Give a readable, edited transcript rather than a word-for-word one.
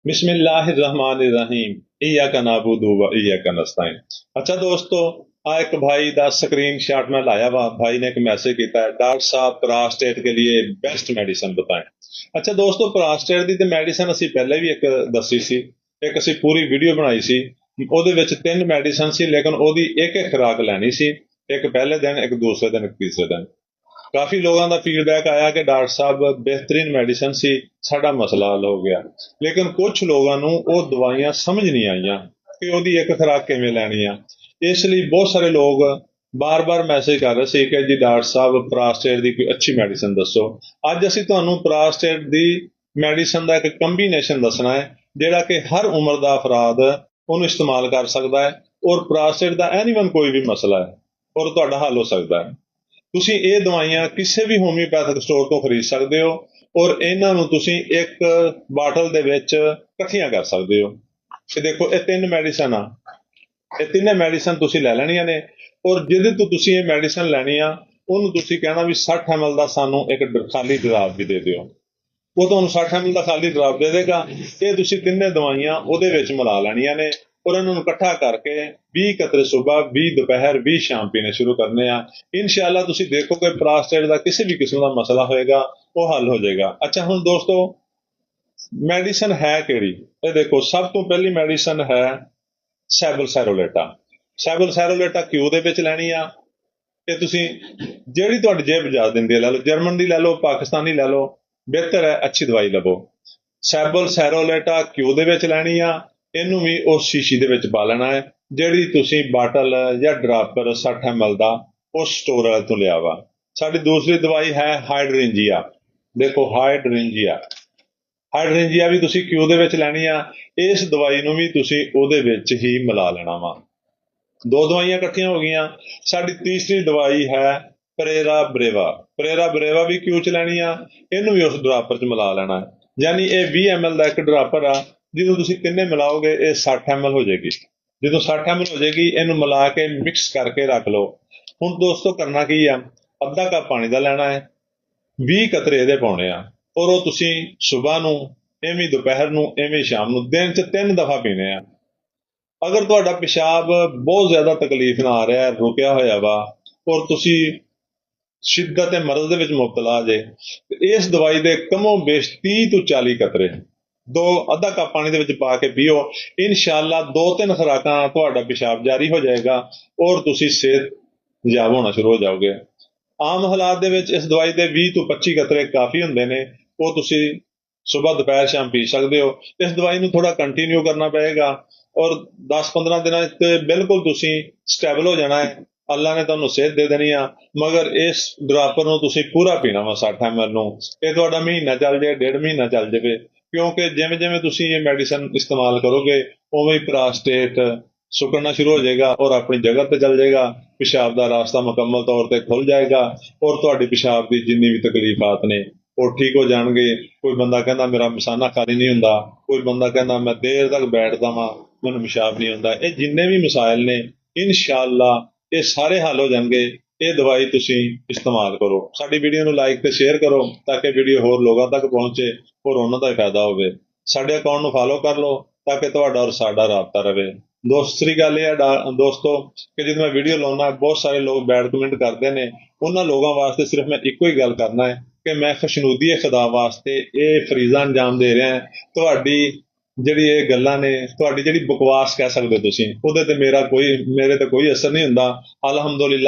बिस्मिल्लाहिर्रहमानिर्रहीम इय्याका नाबुदु व इय्याका नस्तईन। अच्छा दोस्तों, आ एक भाई का स्क्रीन शॉट मैं लाया वा। भाई ने एक मैसेज किया है, डॉक्टर साहब प्रोस्टेट के लिए बेस्ट मेडिसिन बताएं। अच्छा दोस्तों, प्रोस्टेट की तो मेडिसिन असी पहले भी एक दसी सी, एक असी पूरी वीडियो बनाई सी। ਉਹਦੇ ਵਿੱਚ ਤਿੰਨ ਮੈਡੀਸਨ ਸੀ, ਲੇਕਿन ਉਹਦੀ ਇੱਕ ਇੱਕ ਖੁਰਾਕ ਲੈਣੀ ਸੀ। ਇੱਕ ਪਹਿਲੇ ਦਿਨ, ਇੱਕ ਦੂਸਰੇ ਦਿਨ, ਇੱਕ ਤੀਸਰੇ ਦਿਨ। काफी लोगों का फीडबैक आया कि डॉक्टर साहब बेहतरीन मेडिसिन सी, साडा मसला हल हो गया। लेकिन कुछ लोगों को वो दवाइयां समझ नहीं आईयां कि ਉਹਦੀ एक खुराक किवें लैनी आ। इसलिए बहुत सारे लोग बार बार मैसेज कर रहे थे कि जी डॉक्टर साहब प्रोस्टेट की कोई अच्छी मेडिसिन दसो। अज असीं तुहानूं प्रोस्टेट की मेडिसिन का एक कंबीनेशन दसना है, जिहड़ा कि हर उम्र का अफराद ਉਹਨੂੰ इस्तेमाल कर सकता है। और प्रोस्टेट का एनीवन कोई भी मसला है और तुहाडा हल हो सकता है। ਤੁਸੀਂ ਇਹ ਦਵਾਈਆਂ ਕਿਸੇ ਵੀ ਹੋਮਿਓਪੈਥਿਕ ਸਟੋਰ ਤੋਂ ਖਰੀਦ ਸਕਦੇ ਹੋ ਔਰ ਇਹਨਾਂ ਨੂੰ ਤੁਸੀਂ ਇੱਕ ਬਾਟਲ ਦੇ ਵਿੱਚ ਇਕੱਠੀਆਂ ਕਰ ਸਕਦੇ ਹੋ। ਇਹ ਦੇਖੋ, ਇਹ ਤਿੰਨ ਮੈਡੀਸਨ ਆ। ਇਹ ਤਿੰਨੇ ਮੈਡੀਸਨ ਤੁਸੀਂ ਲੈ ਲੈਣੀਆਂ ਨੇ ਔਰ ਜਿਹਦੇ ਤੋਂ ਤੁਸੀਂ ਇਹ ਮੈਡੀਸਨ ਲੈਣੀ ਆ ਉਹਨੂੰ ਤੁਸੀਂ ਕਹਿਣਾ ਵੀ 60 ml ਦਾ ਸਾਨੂੰ ਇੱਕ ਖਾਲੀ ਡਰਾਪ ਵੀ ਦੇ ਦਿਓ। ਉਹ ਤੁਹਾਨੂੰ 60 ml ਦਾ ਖਾਲੀ ਡਰਾਪ ਦੇ ਦੇਗਾ। ਇਹ ਤੁਸੀਂ ਤਿੰਨੇ ਦਵਾਈਆਂ ਉਹਦੇ ਵਿੱਚ ਮਿਲਾ ਲੈਣੀਆਂ ਨੇ और इन्होंने इकट्ठा करके 20 कतरे सुबह, 20 दोपहर, 20 शाम पीने शुरू करने हैं। इंशाअल्लाह तुसी देखो कि प्रोस्टेट का किसी भी किस्म का मसला होएगा वो हल हो जाएगा। अच्छा हुण दोस्तों, मेडिसिन है किहड़ी? ये देखो, सब तो पहली मेडिसिन है सैबल सैरोलेटा। सैबल सैरोलेटा क्यों दे विच लैनी आ? ये तुसी जिहड़ी तुहाडी जेब इजाजत दिंदी है लै लो, जर्मन दी लै लो, पाकिस्तानी लै लो, बेहतर है, अच्छी दवाई लवो। सैबल सैरोलेटा क्यों दे विच लैनी आ? ਇਹਨੂੰ ਵੀ ਉਸ ਸ਼ੀਸ਼ੀ ਦੇ ਵਿੱਚ ਪਾ ਲੈਣਾ ਹੈ ਜਿਹੜੀ ਤੁਸੀਂ ਬਾਟਲ ਜਾਂ ਡਰਾਪਰ 60 ml ਦਾ ਉਸ ਸਟੋਰ ਵਾਲੇ ਤੋਂ ਲਿਆ ਵਾ। ਸਾਡੀ ਦੂਸਰੀ ਦਵਾਈ ਹੈ ਹਾਈਡਰੇਂਜੀਆ। ਦੇਖੋ, ਹਾਈਡਰੇਂਜੀਆ ਵੀ ਤੁਸੀਂ ਕਿਉਂ ਦੇ ਵਿੱਚ ਲੈਣੀ ਆ? ਇਸ ਦਵਾਈ ਨੂੰ ਵੀ ਤੁਸੀਂ ਉਹਦੇ ਵਿੱਚ ਹੀ ਮਿਲਾ ਲੈਣਾ ਵਾ। ਦੋ ਦਵਾਈਆਂ ਇਕੱਠੀਆਂ ਹੋ ਗਈਆਂ। ਸਾਡੀ ਤੀਸਰੀ ਦਵਾਈ ਹੈ ਪਰੇਰਾ ਬਰੇਵਾ। ਪਰੇਰਾ ਬਰੇਵਾ ਵੀ ਕਿਉਂ ਚ ਲੈਣੀ ਆ? ਇਹਨੂੰ ਵੀ ਉਸ ਡਰਾਪਰ ਚ ਮਿਲਾ ਲੈਣਾ ਹੈ। ਯਾਨੀ ਇਹ 20 ml ਦਾ ਇੱਕ ਡਰਾਪਰ ਆ। ਜਦੋਂ ਤੁਸੀਂ ਤਿੰਨੇ ਮਿਲਾਓਗੇ ਇਹ 60 ml ਹੋ ਜਾਏਗੀ। ਜਦੋਂ 60 ml ਹੋ ਜਾਏਗੀ, ਇਹਨੂੰ ਮਿਲਾ ਕੇ ਮਿਕਸ ਕਰਕੇ ਰੱਖ ਲਓ। ਹੁਣ ਦੋਸਤੋ, ਕਰਨਾ ਕੀ ਆ? ਅੱਧਾ ਕੱਪ ਪਾਣੀ ਦਾ ਲੈਣਾ ਹੈ, 20 ਕਤਰੇ ਇਹਦੇ ਪਾਉਣੇ ਆ ਔਰ ਉਹ ਤੁਸੀਂ ਸਵੇਰ ਨੂੰ, ਐਵੇਂ ਦੁਪਹਿਰ ਨੂੰ, ਐਵੇਂ ਸ਼ਾਮ ਨੂੰ, ਦਿਨ 'ਚ 3 ਦਫਾ ਪੀਣੇ ਆ। ਅਗਰ ਤੁਹਾਡਾ ਪਿਸ਼ਾਬ ਬਹੁਤ ਜ਼ਿਆਦਾ ਤਕਲੀਫ ਨਾਲ ਆ ਰਿਹਾ, ਰੁਕਿਆ ਹੋਇਆ ਵਾ ਔਰ ਤੁਸੀਂ ਸ਼ਿੱਦਤ ਮਰਜ਼ ਦੇ ਵਿੱਚ ਮੁਬਤਲਾ ਜੇ, ਇਸ ਦਵਾਈ ਦੇ ਕਮੋਂ ਬੇਸ਼ 30 ਤੋਂ 40 ਕਤਰੇ ਅੱਧਾ ਕੱਪ ਪਾਣੀ ਦੇ ਵਿੱਚ ਪਾ ਕੇ ਪੀਓ। ਇਨਸ਼ਾਅੱਲਾ 2-3 ਖੁਰਾਕਾਂ ਤੁਹਾਡਾ ਪਿਸ਼ਾਬ ਜਾਰੀ ਹੋ ਜਾਏਗਾ ਔਰ ਤੁਸੀਂ ਸਿਹਤਯਾਬ ਹੋਣਾ ਸ਼ੁਰੂ ਹੋ ਜਾਓਗੇ। ਆਮ ਹਾਲਾਤ ਦੇ ਵਿੱਚ ਇਸ ਦਵਾਈ ਦੇ 20 ਤੋਂ 25 ਕਤਰੇ ਕਾਫੀ ਹੁੰਦੇ ਨੇ। ਉਹ ਤੁਸੀਂ ਸਵੇਰ, ਦੁਪਹਿਰ, ਸ਼ਾਮ ਪੀ ਸਕਦੇ ਹੋ। ਇਸ ਦਵਾਈ ਨੂੰ ਥੋੜਾ ਕੰਟੀਨਿਊ ਕਰਨਾ ਪਏਗਾ ਔਰ 10-15 ਦਿਨਾਂ ਤੇ ਬਿਲਕੁਲ ਤੁਸੀਂ ਸਟੇਬਲ ਹੋ ਜਾਣਾ ਹੈ। ਅੱਲਾ ਨੇ ਤੁਹਾਨੂੰ ਸਿਹਤ ਦੇ ਦੇਣੀ ਆ। ਮਗਰ ਇਸ ਡਰਾਪਰ ਨੂੰ ਤੁਸੀਂ ਪੂਰਾ ਪੀਣਾ ਵਾ 60 ml ਨੂੰ। ਇਹ ਤੁਹਾਡਾ ਮਹੀਨਾ ਚੱਲ ਜਾਏ, 1.5 ਮਹੀਨਾ ਚੱਲ ਜਾਵੇ, ਕਿਉਂਕਿ ਜਿਵੇਂ ਜਿਵੇਂ ਤੁਸੀਂ ਇਹ ਮੈਡੀਸਨ ਇਸਤੇਮਾਲ ਕਰੋਗੇ ਉਵੇਂ ਹੀ ਪ੍ਰੋਸਟੇਟ ਸੁੱਕਣਾ ਸ਼ੁਰੂ ਹੋ ਜਾਏਗਾ ਔਰ ਆਪਣੀ ਜਗ੍ਹਾ ਤੇ ਚੱਲ ਜਾਏਗਾ। ਪਿਸ਼ਾਬ ਦਾ ਰਾਸਤਾ ਮੁਕੰਮਲ ਤੌਰ ਤੇ ਖੁੱਲ ਜਾਏਗਾ ਔਰ ਤੁਹਾਡੀ ਪਿਸ਼ਾਬ ਦੀ ਜਿੰਨੀ ਵੀ ਤਕਲੀਫਾਤ ਨੇ ਉਹ ਠੀਕ ਹੋ ਜਾਣਗੇ। ਕੋਈ ਬੰਦਾ ਕਹਿੰਦਾ ਮੇਰਾ ਮਸਾਨਾ ਖਾਲੀ ਨਹੀਂ ਹੁੰਦਾ, ਕੋਈ ਬੰਦਾ ਕਹਿੰਦਾ ਮੈਂ ਦੇਰ ਤੱਕ ਬੈਠਦਾ ਵਾਂ, ਮੈਨੂੰ ਪਿਸ਼ਾਬ ਨਹੀਂ ਹੁੰਦਾ। ਇਹ ਜਿੰਨੇ ਵੀ ਮਸਾਇਲ ਨੇ ਇਨਸ਼ਾਅੱਲਾ ਇਹ ਸਾਰੇ ਹੱਲ ਹੋ ਜਾਣਗੇ। ਇਹ ਦਵਾਈ ਤੁਸੀਂ ਇਸਤੇਮਾਲ ਕਰੋ। ਸਾਡੀ ਵੀਡੀਓ ਨੂੰ ਲਾਈਕ ਤੇ ਸ਼ੇਅਰ ਕਰੋ ਤਾਂ ਕਿ ਵੀਡੀਓ ਹੋਰ ਲੋਕਾਂ ਤੱਕ ਪਹੁੰਚੇ ਔਰ ਉਹਨਾਂ ਦਾ ਫਾਇਦਾ ਹੋਵੇ। ਸਾਡੇ ਅਕਾਊਂਟ ਨੂੰ ਫਾਲੋ ਕਰ ਲਓ ਤਾਂ ਕਿ ਤੁਹਾਡਾ ਔਰ ਸਾਡਾ ਰਾਬਤਾ ਰਹੇ। ਦੂਸਰੀ ਗੱਲ ਇਹ ਹੈ ਦੋਸਤੋ ਕਿ ਜਦੋਂ ਮੈਂ ਵੀਡੀਓ ਲਾਉਣਾ, ਬਹੁਤ ਸਾਰੇ ਲੋਕ ਬੈਡ ਕਮੈਂਟ ਕਰਦੇ ਨੇ। ਉਹਨਾਂ ਲੋਕਾਂ ਵਾਸਤੇ ਸਿਰਫ ਮੈਂ ਇੱਕੋ ਹੀ ਗੱਲ ਕਰਨਾ ਹੈ ਕਿ ਮੈਂ ਖੁਸ਼ਨੂਦੀ ਖੁਦਾ ਵਾਸਤੇ ਇਹ ਫਰੀਜ਼ਾ ਅੰਜਾਮ ਦੇ ਰਿਹਾ। ਤੁਹਾਡੀ ਜਿਹੜੀ ਇਹ ਗੱਲਾਂ ਨੇ, ਤੁਹਾਡੀ ਜਿਹੜੀ ਬਕਵਾਸ ਕਹਿ ਸਕਦੇ ਤੁਸੀਂ, ਉਹਦੇ ਤੇ ਮੇਰੇ ਤੇ ਕੋਈ ਅਸਰ ਨਹੀਂ ਹੁੰਦਾ। ਅਲਹਮਦੁਲਿਲਾ।